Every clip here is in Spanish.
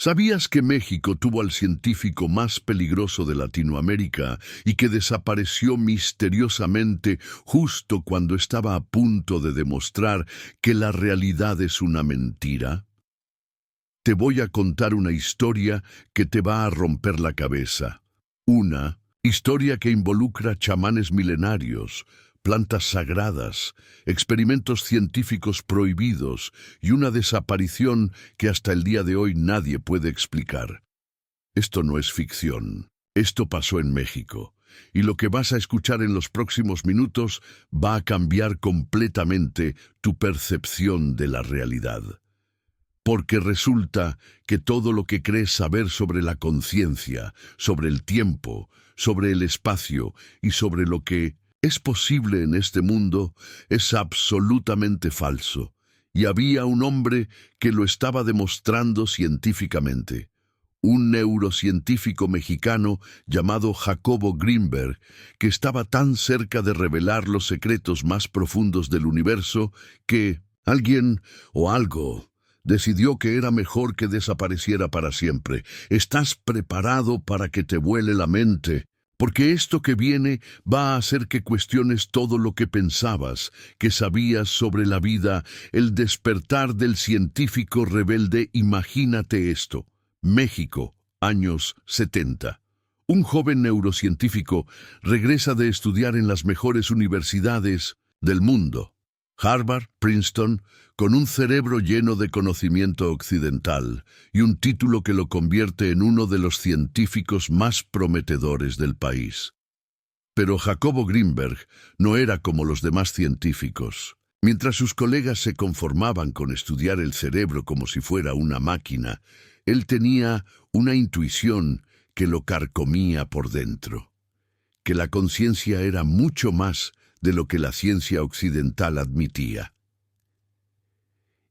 ¿Sabías que México tuvo al científico más peligroso de Latinoamérica y que desapareció misteriosamente justo cuando estaba a punto de demostrar que la realidad es una mentira? Te voy a contar una historia que te va a romper la cabeza. Una historia que involucra chamanes milenarios, plantas sagradas, experimentos científicos prohibidos y una desaparición que hasta el día de hoy nadie puede explicar. Esto no es ficción. Esto pasó en México. Y lo que vas a escuchar en los próximos minutos va a cambiar completamente tu percepción de la realidad. Porque resulta que todo lo que crees saber sobre la conciencia, sobre el tiempo, sobre el espacio y sobre lo que es posible en este mundo es absolutamente falso. Y había un hombre que lo estaba demostrando científicamente. Un neurocientífico mexicano llamado Jacobo Grinberg, que estaba tan cerca de revelar los secretos más profundos del universo que alguien o algo decidió que era mejor que desapareciera para siempre. ¿Estás preparado para que te vuele la mente? Porque esto que viene va a hacer que cuestiones todo lo que pensabas, que sabías sobre la vida, el despertar del científico rebelde. Imagínate esto. México, años 70. Un joven neurocientífico regresa de estudiar en las mejores universidades del mundo. Harvard, Princeton, con un cerebro lleno de conocimiento occidental y un título que lo convierte en uno de los científicos más prometedores del país. Pero Jacobo Grinberg no era como los demás científicos. Mientras sus colegas se conformaban con estudiar el cerebro como si fuera una máquina, él tenía una intuición que lo carcomía por dentro, que la conciencia era mucho más de lo que la ciencia occidental admitía.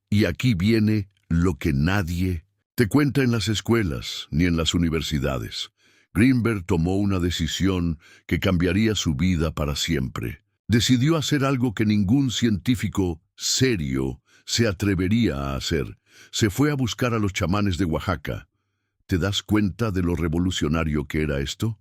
Y aquí viene lo que nadie te cuenta en las escuelas ni en las universidades. Grinberg tomó una decisión que cambiaría su vida para siempre. Decidió hacer algo que ningún científico serio se atrevería a hacer. Se fue a buscar a los chamanes de Oaxaca. ¿Te das cuenta de lo revolucionario que era esto?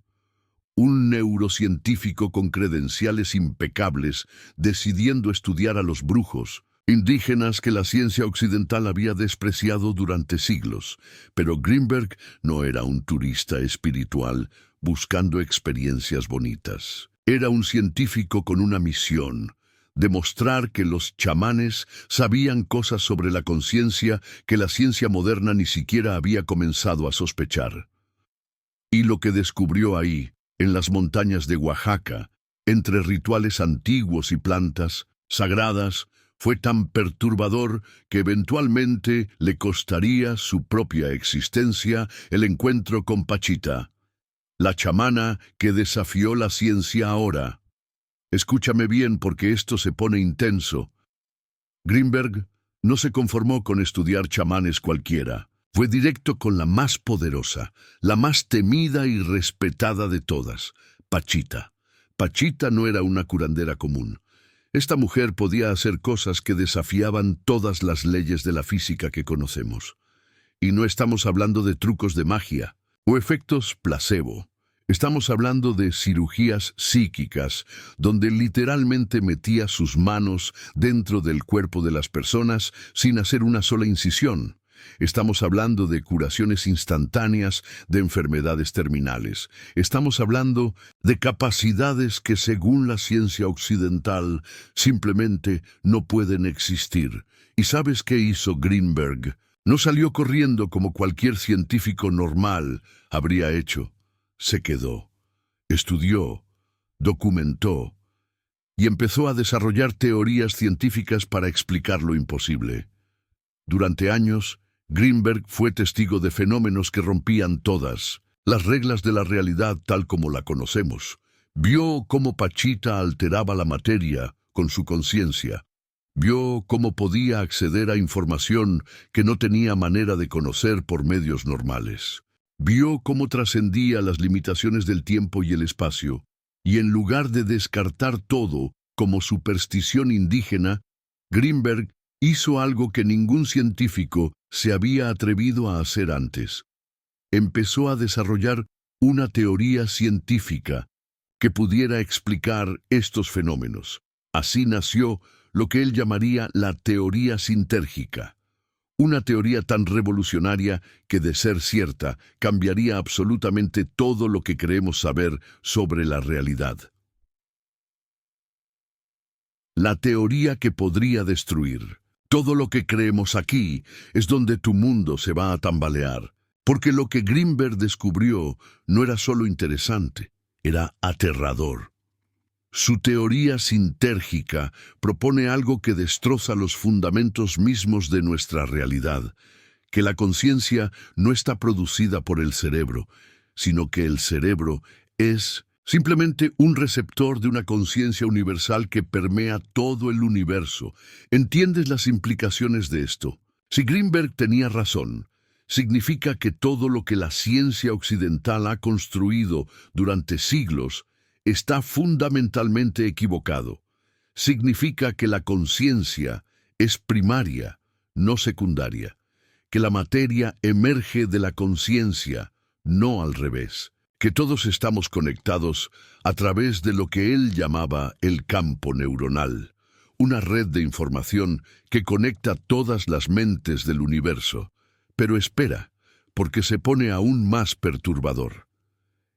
Un neurocientífico con credenciales impecables, decidiendo estudiar a los brujos, indígenas que la ciencia occidental había despreciado durante siglos. Pero Grinberg no era un turista espiritual buscando experiencias bonitas. Era un científico con una misión: demostrar que los chamanes sabían cosas sobre la conciencia que la ciencia moderna ni siquiera había comenzado a sospechar. Y lo que descubrió ahí, en las montañas de Oaxaca, entre rituales antiguos y plantas sagradas, fue tan perturbador que eventualmente le costaría su propia existencia el encuentro con Pachita, la chamana que desafió la ciencia ahora. Escúchame bien porque esto se pone intenso. Grinberg no se conformó con estudiar chamanes cualquiera. Fue directo con la más poderosa, la más temida y respetada de todas, Pachita. Pachita no era una curandera común. Esta mujer podía hacer cosas que desafiaban todas las leyes de la física que conocemos. Y no estamos hablando de trucos de magia o efectos placebo. Estamos hablando de cirugías psíquicas, donde literalmente metía sus manos dentro del cuerpo de las personas sin hacer una sola incisión. Estamos hablando de curaciones instantáneas de enfermedades terminales. Estamos hablando de capacidades que, según la ciencia occidental, simplemente no pueden existir. ¿Y sabes qué hizo Grinberg? No salió corriendo como cualquier científico normal habría hecho. Se quedó, estudió, documentó y empezó a desarrollar teorías científicas para explicar lo imposible. Durante años, Grinberg fue testigo de fenómenos que rompían todas las reglas de la realidad tal como la conocemos. Vio cómo Pachita alteraba la materia con su conciencia. Vio cómo podía acceder a información que no tenía manera de conocer por medios normales. Vio cómo trascendía las limitaciones del tiempo y el espacio, y en lugar de descartar todo como superstición indígena, Grinberg hizo algo que ningún científico se había atrevido a hacer antes. Empezó a desarrollar una teoría científica que pudiera explicar estos fenómenos. Así nació lo que él llamaría la teoría sintérgica, una teoría tan revolucionaria que, de ser cierta, cambiaría absolutamente todo lo que creemos saber sobre la realidad. La teoría que podría destruir. Todo lo que creemos aquí es donde tu mundo se va a tambalear, porque lo que Greenberg descubrió no era solo interesante, era aterrador. Su teoría sintérgica propone algo que destroza los fundamentos mismos de nuestra realidad, que la conciencia no está producida por el cerebro, sino que el cerebro es simplemente un receptor de una conciencia universal que permea todo el universo. ¿Entiendes las implicaciones de esto? Si Greenberg tenía razón, significa que todo lo que la ciencia occidental ha construido durante siglos está fundamentalmente equivocado. Significa que la conciencia es primaria, no secundaria, que la materia emerge de la conciencia, no al revés, que todos estamos conectados a través de lo que él llamaba el campo neuronal, una red de información que conecta todas las mentes del universo. Pero espera, porque se pone aún más perturbador.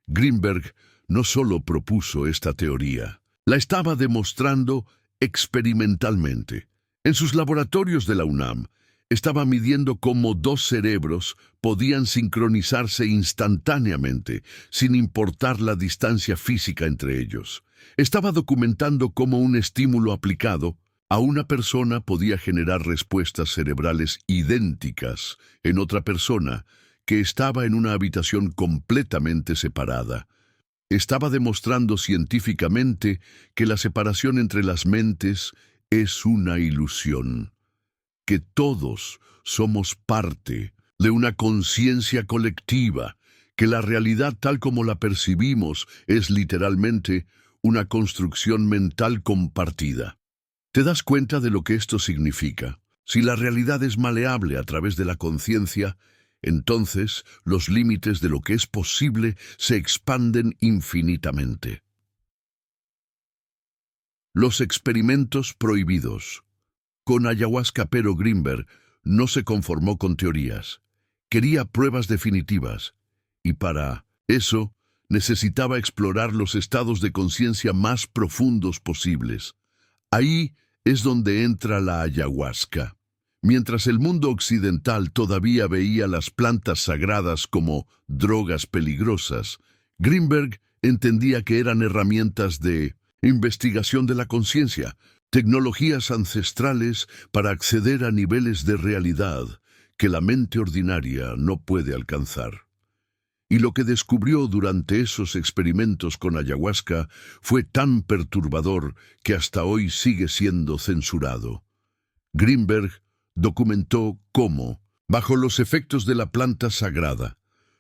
Greenberg no solo propuso esta teoría, la estaba demostrando experimentalmente. En sus laboratorios de la UNAM, estaba midiendo cómo dos cerebros podían sincronizarse instantáneamente, sin importar la distancia física entre ellos. Estaba documentando cómo un estímulo aplicado a una persona podía generar respuestas cerebrales idénticas en otra persona que estaba en una habitación completamente separada. Estaba demostrando científicamente que la separación entre las mentes es una ilusión, que todos somos parte de una conciencia colectiva, que la realidad tal como la percibimos es literalmente una construcción mental compartida. ¿Te das cuenta de lo que esto significa? Si la realidad es maleable a través de la conciencia, entonces los límites de lo que es posible se expanden infinitamente. Los experimentos prohibidos. Con ayahuasca, pero Greenberg no se conformó con teorías. Quería pruebas definitivas, y para eso necesitaba explorar los estados de conciencia más profundos posibles. Ahí es donde entra la ayahuasca. Mientras el mundo occidental todavía veía las plantas sagradas como drogas peligrosas, Greenberg entendía que eran herramientas de investigación de la conciencia, tecnologías ancestrales para acceder a niveles de realidad que la mente ordinaria no puede alcanzar. Y lo que descubrió durante esos experimentos con ayahuasca fue tan perturbador que hasta hoy sigue siendo censurado. Greenberg documentó cómo, bajo los efectos de la planta sagrada,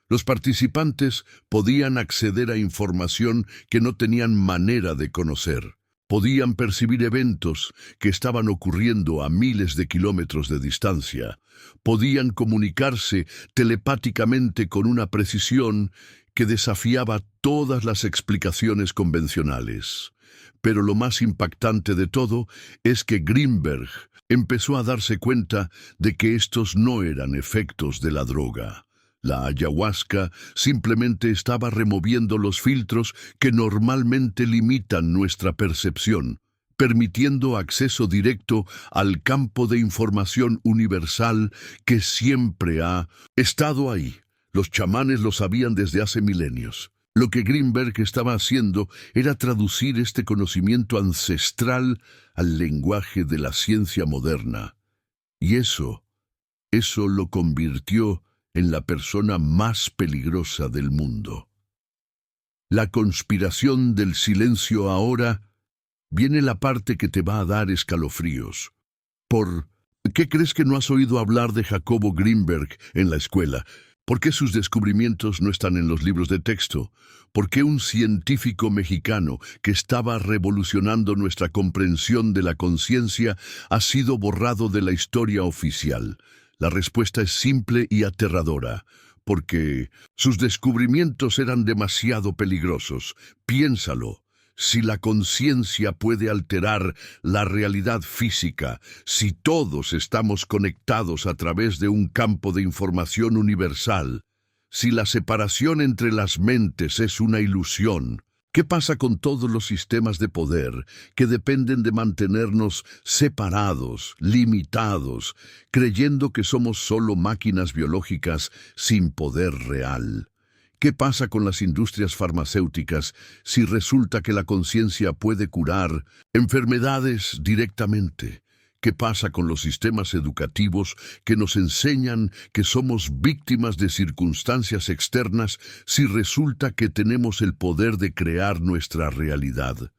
los participantes podían acceder a información que no tenían manera de conocer. Podían percibir eventos que estaban ocurriendo a miles de kilómetros de distancia. Podían comunicarse telepáticamente con una precisión que desafiaba todas las explicaciones convencionales. Pero lo más impactante de todo es que Greenberg empezó a darse cuenta de que estos no eran efectos de la droga. La ayahuasca simplemente estaba removiendo los filtros que normalmente limitan nuestra percepción, permitiendo acceso directo al campo de información universal que siempre ha estado ahí. Los chamanes lo sabían desde hace milenios. Lo que Greenberg estaba haciendo era traducir este conocimiento ancestral al lenguaje de la ciencia moderna. Y eso lo convirtió en la persona más peligrosa del mundo. La conspiración del silencio. Ahora viene la parte que te va a dar escalofríos. ¿Por qué crees que no has oído hablar de Jacobo Greenberg en la escuela? ¿Por qué sus descubrimientos no están en los libros de texto? ¿Por qué un científico mexicano que estaba revolucionando nuestra comprensión de la conciencia ha sido borrado de la historia oficial? La respuesta es simple y aterradora, porque sus descubrimientos eran demasiado peligrosos. Piénsalo. Si la conciencia puede alterar la realidad física, si todos estamos conectados a través de un campo de información universal, si la separación entre las mentes es una ilusión, ¿qué pasa con todos los sistemas de poder que dependen de mantenernos separados, limitados, creyendo que somos solo máquinas biológicas sin poder real? ¿Qué pasa con las industrias farmacéuticas si resulta que la conciencia puede curar enfermedades directamente? ¿Qué pasa con los sistemas educativos que nos enseñan que somos víctimas de circunstancias externas si resulta que tenemos el poder de crear nuestra realidad?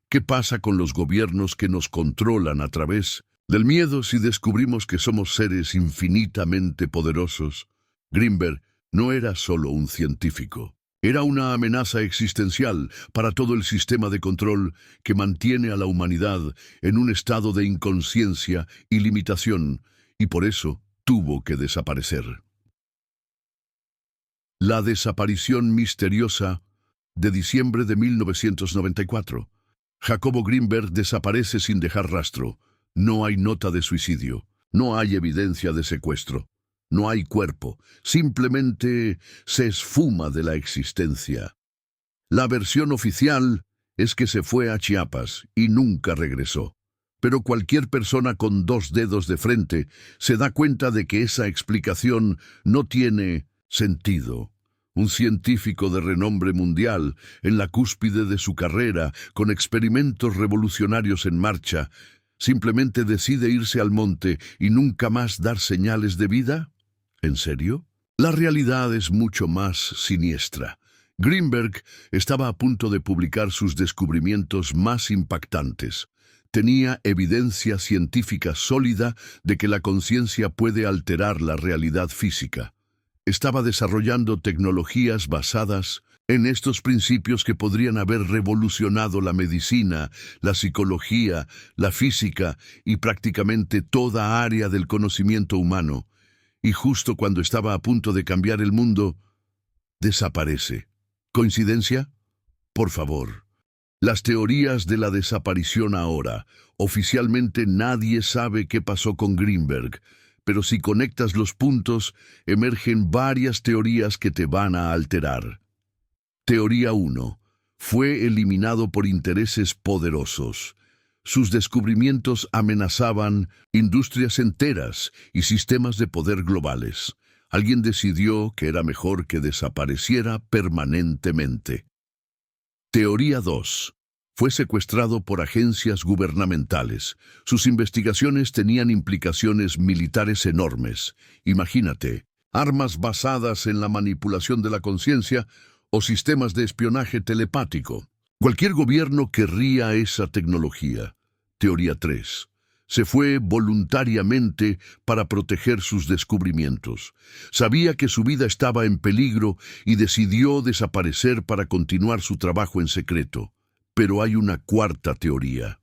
¿Qué pasa con los gobiernos que nos controlan a través del miedo si descubrimos que somos seres infinitamente poderosos? Greenberg no era solo un científico. Era una amenaza existencial para todo el sistema de control que mantiene a la humanidad en un estado de inconsciencia y limitación, y por eso tuvo que desaparecer. La desaparición misteriosa de diciembre de 1994. Jacobo Greenberg desaparece sin dejar rastro. No hay nota de suicidio. No hay evidencia de secuestro. No hay cuerpo, simplemente se esfuma de la existencia. La versión oficial es que se fue a Chiapas y nunca regresó. Pero cualquier persona con 2 dedos de frente se da cuenta de que esa explicación no tiene sentido. Un científico de renombre mundial, en la cúspide de su carrera, con experimentos revolucionarios en marcha, ¿simplemente decide irse al monte y nunca más dar señales de vida? ¿En serio? La realidad es mucho más siniestra. Greenberg estaba a punto de publicar sus descubrimientos más impactantes. Tenía evidencia científica sólida de que la conciencia puede alterar la realidad física. Estaba desarrollando tecnologías basadas en estos principios que podrían haber revolucionado la medicina, la psicología, la física y prácticamente toda área del conocimiento humano. Y justo cuando estaba a punto de cambiar el mundo, desaparece. ¿Coincidencia? Por favor. Las teorías de la desaparición ahora. Oficialmente nadie sabe qué pasó con Greenberg, pero si conectas los puntos, emergen varias teorías que te van a alterar. Teoría 1. Fue eliminado por intereses poderosos. Sus descubrimientos amenazaban industrias enteras y sistemas de poder globales. Alguien decidió que era mejor que desapareciera permanentemente. Teoría 2. Fue secuestrado por agencias gubernamentales. Sus investigaciones tenían implicaciones militares enormes. Imagínate, armas basadas en la manipulación de la conciencia o sistemas de espionaje telepático. Cualquier gobierno querría esa tecnología. Teoría 3. Se fue voluntariamente para proteger sus descubrimientos. Sabía que su vida estaba en peligro y decidió desaparecer para continuar su trabajo en secreto. Pero hay una cuarta teoría.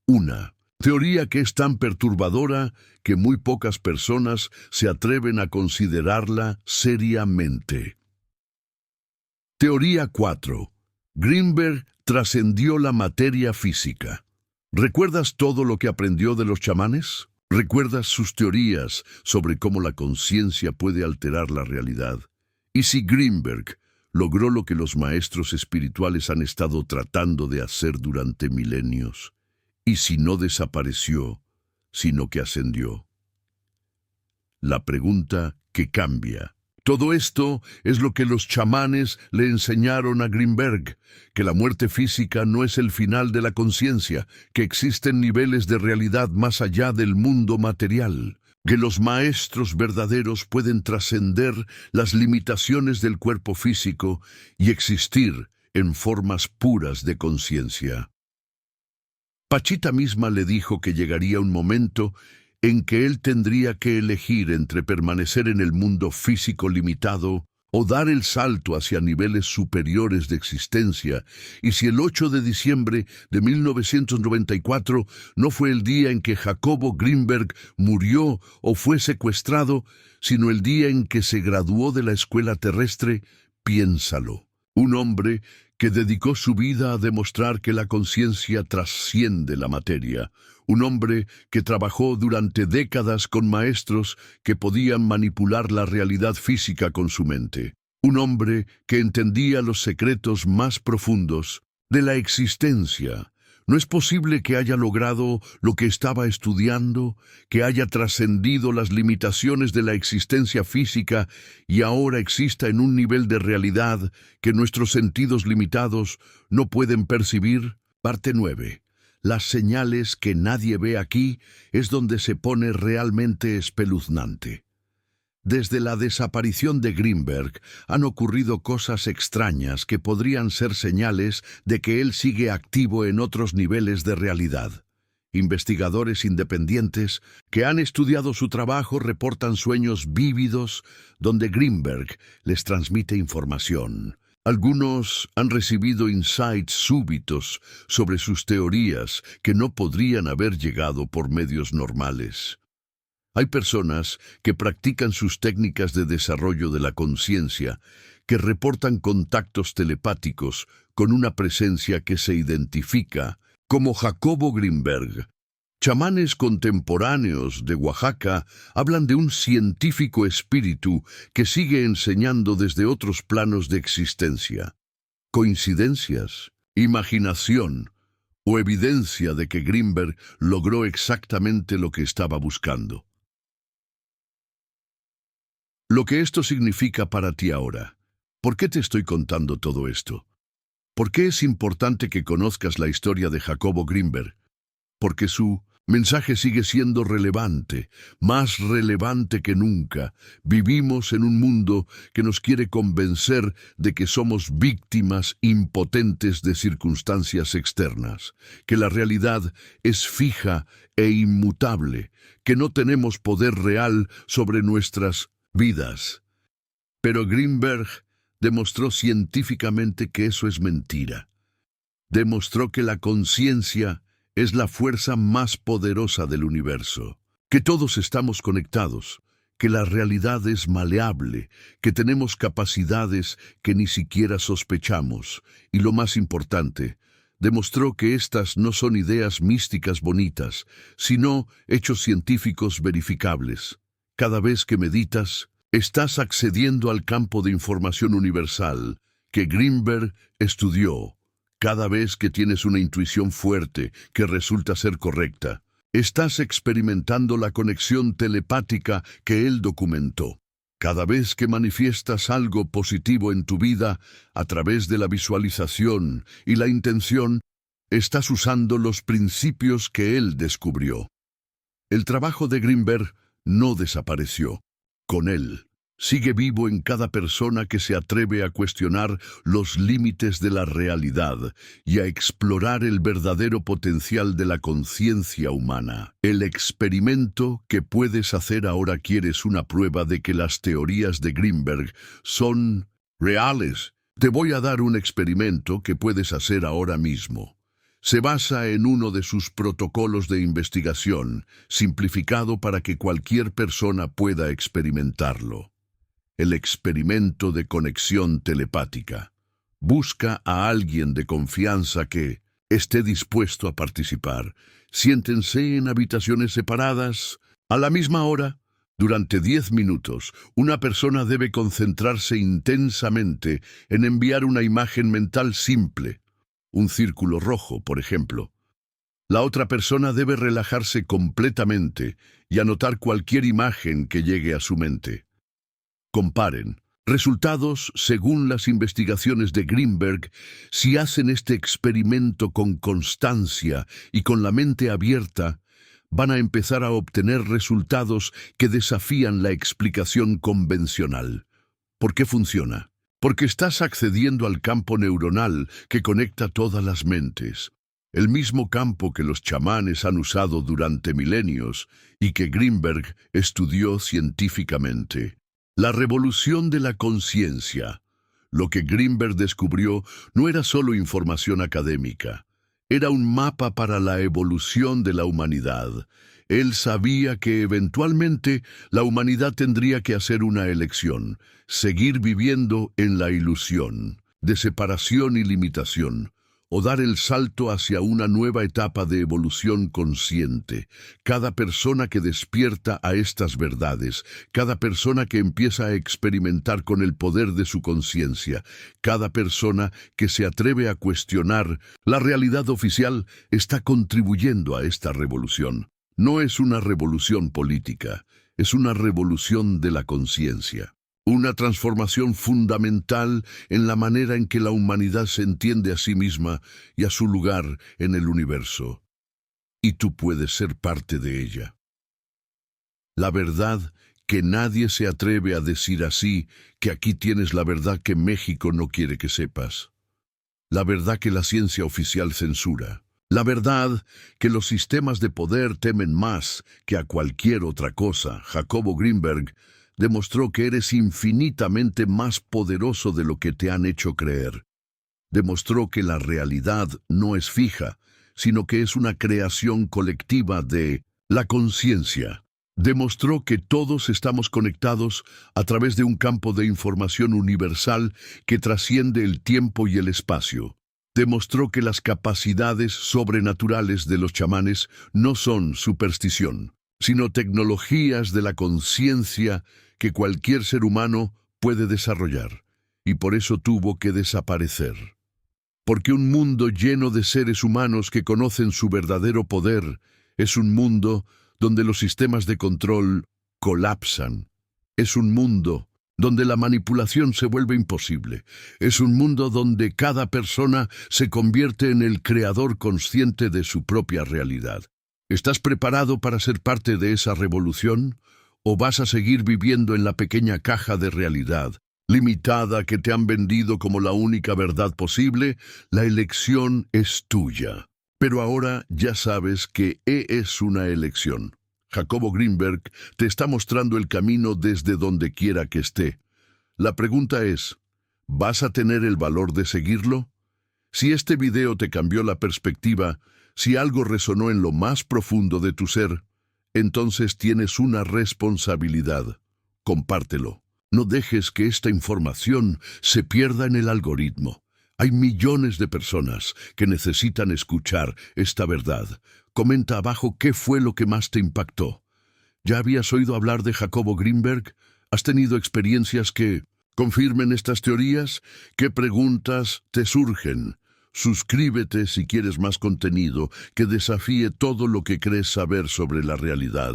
Una teoría que es tan perturbadora que muy pocas personas se atreven a considerarla seriamente. Teoría 4. Greenberg trascendió la materia física. ¿Recuerdas todo lo que aprendió de los chamanes? ¿Recuerdas sus teorías sobre cómo la conciencia puede alterar la realidad? ¿Y si Greenberg logró lo que los maestros espirituales han estado tratando de hacer durante milenios? ¿Y si no desapareció, sino que ascendió? La pregunta que cambia. Todo esto es lo que los chamanes le enseñaron a Greenberg, que la muerte física no es el final de la conciencia, que existen niveles de realidad más allá del mundo material, que los maestros verdaderos pueden trascender las limitaciones del cuerpo físico y existir en formas puras de conciencia. Pachita misma le dijo que llegaría un momento en que él tendría que elegir entre permanecer en el mundo físico limitado o dar el salto hacia niveles superiores de existencia, y si el 8 de diciembre de 1994 no fue el día en que Jacobo Greenberg murió o fue secuestrado, sino el día en que se graduó de la escuela terrestre, piénsalo. Un hombre que dedicó su vida a demostrar que la conciencia trasciende la materia. Un hombre que trabajó durante décadas con maestros que podían manipular la realidad física con su mente. Un hombre que entendía los secretos más profundos de la existencia. No es posible que haya logrado lo que estaba estudiando, que haya trascendido las limitaciones de la existencia física y ahora exista en un nivel de realidad que nuestros sentidos limitados no pueden percibir. Parte 9. Las señales que nadie ve aquí es donde se pone realmente espeluznante. Desde la desaparición de Greenberg han ocurrido cosas extrañas que podrían ser señales de que él sigue activo en otros niveles de realidad. Investigadores independientes que han estudiado su trabajo reportan sueños vívidos donde Greenberg les transmite información. Algunos han recibido insights súbitos sobre sus teorías que no podrían haber llegado por medios normales. Hay personas que practican sus técnicas de desarrollo de la conciencia, que reportan contactos telepáticos con una presencia que se identifica como Jacobo Greenberg. Chamanes contemporáneos de Oaxaca hablan de un científico espíritu que sigue enseñando desde otros planos de existencia. ¿Coincidencias? ¿Imaginación? ¿O evidencia de que Greenberg logró exactamente lo que estaba buscando? Lo que esto significa para ti ahora. ¿Por qué te estoy contando todo esto? ¿Por qué es importante que conozcas la historia de Jacobo Greenberg? Porque su mensaje sigue siendo relevante, más relevante que nunca. Vivimos en un mundo que nos quiere convencer de que somos víctimas impotentes de circunstancias externas, que la realidad es fija e inmutable, que no tenemos poder real sobre nuestras vidas. Pero Greenberg demostró científicamente que eso es mentira. Demostró que la conciencia es la fuerza más poderosa del universo, que todos estamos conectados, que la realidad es maleable, que tenemos capacidades que ni siquiera sospechamos, y lo más importante, demostró que estas no son ideas místicas bonitas, sino hechos científicos verificables. Cada vez que meditas, estás accediendo al campo de información universal que Greenberg estudió. Cada vez que tienes una intuición fuerte que resulta ser correcta, estás experimentando la conexión telepática que él documentó. Cada vez que manifiestas algo positivo en tu vida a través de la visualización y la intención, estás usando los principios que él descubrió. El trabajo de Greenberg no desapareció. Con él, sigue vivo en cada persona que se atreve a cuestionar los límites de la realidad y a explorar el verdadero potencial de la conciencia humana. El experimento que puedes hacer ahora quieres una prueba de que las teorías de Greenberg son reales. Te voy a dar un experimento que puedes hacer ahora mismo. Se basa en uno de sus protocolos de investigación, simplificado para que cualquier persona pueda experimentarlo. El experimento de conexión telepática. Busca a alguien de confianza que esté dispuesto a participar. Siéntense en habitaciones separadas. A la misma hora, durante 10 minutos, una persona debe concentrarse intensamente en enviar una imagen mental simple. Un círculo rojo, por ejemplo. La otra persona debe relajarse completamente y anotar cualquier imagen que llegue a su mente. Comparen resultados según las investigaciones de Greenberg. Si hacen este experimento con constancia y con la mente abierta, van a empezar a obtener resultados que desafían la explicación convencional. ¿Por qué funciona? Porque estás accediendo al campo neuronal que conecta todas las mentes, el mismo campo que los chamanes han usado durante milenios y que Greenberg estudió científicamente. La revolución de la conciencia. Lo que Greenberg descubrió no era solo información académica, era un mapa para la evolución de la humanidad. Él sabía que eventualmente la humanidad tendría que hacer una elección, seguir viviendo en la ilusión de separación y limitación, o dar el salto hacia una nueva etapa de evolución consciente. Cada persona que despierta a estas verdades, cada persona que empieza a experimentar con el poder de su conciencia, cada persona que se atreve a cuestionar la realidad oficial, está contribuyendo a esta revolución. No es una revolución política, es una revolución de la conciencia. Una transformación fundamental en la manera en que la humanidad se entiende a sí misma y a su lugar en el universo. Y tú puedes ser parte de ella. La verdad que nadie se atreve a decir así, que aquí tienes la verdad que México no quiere que sepas. La verdad que la ciencia oficial censura. La verdad que los sistemas de poder temen más que a cualquier otra cosa. Jacobo Greenberg demostró que eres infinitamente más poderoso de lo que te han hecho creer. Demostró que la realidad no es fija, sino que es una creación colectiva de la conciencia. Demostró que todos estamos conectados a través de un campo de información universal que trasciende el tiempo y el espacio. Demostró que las capacidades sobrenaturales de los chamanes no son superstición, sino tecnologías de la conciencia que cualquier ser humano puede desarrollar, y por eso tuvo que desaparecer. Porque un mundo lleno de seres humanos que conocen su verdadero poder es un mundo donde los sistemas de control colapsan. Es un mundo donde la manipulación se vuelve imposible. Es un mundo donde cada persona se convierte en el creador consciente de su propia realidad. ¿Estás preparado para ser parte de esa revolución? ¿O vas a seguir viviendo en la pequeña caja de realidad, limitada que te han vendido como la única verdad posible? La elección es tuya. Pero ahora ya sabes que es una elección. Jacobo Greenberg te está mostrando el camino desde donde quiera que esté. La pregunta es, ¿vas a tener el valor de seguirlo? Si este video te cambió la perspectiva, si algo resonó en lo más profundo de tu ser, entonces tienes una responsabilidad. Compártelo. No dejes que esta información se pierda en el algoritmo. Hay millones de personas que necesitan escuchar esta verdad. Comenta abajo qué fue lo que más te impactó. ¿Ya habías oído hablar de Jacobo Greenberg? ¿Has tenido experiencias que confirmen estas teorías? ¿Qué preguntas te surgen? Suscríbete si quieres más contenido que desafíe todo lo que crees saber sobre la realidad,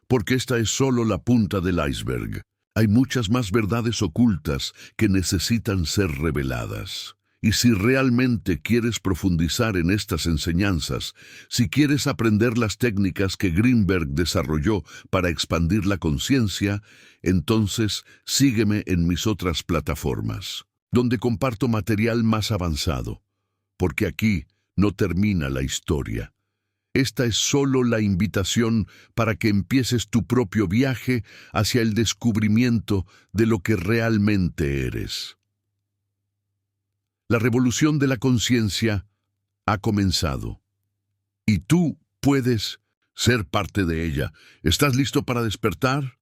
porque esta es solo la punta del iceberg. Hay muchas más verdades ocultas que necesitan ser reveladas. Y si realmente quieres profundizar en estas enseñanzas, si quieres aprender las técnicas que Greenberg desarrolló para expandir la conciencia, entonces sígueme en mis otras plataformas, donde comparto material más avanzado, porque aquí no termina la historia. Esta es solo la invitación para que empieces tu propio viaje hacia el descubrimiento de lo que realmente eres. La revolución de la conciencia ha comenzado, y tú puedes ser parte de ella. ¿Estás listo para despertar?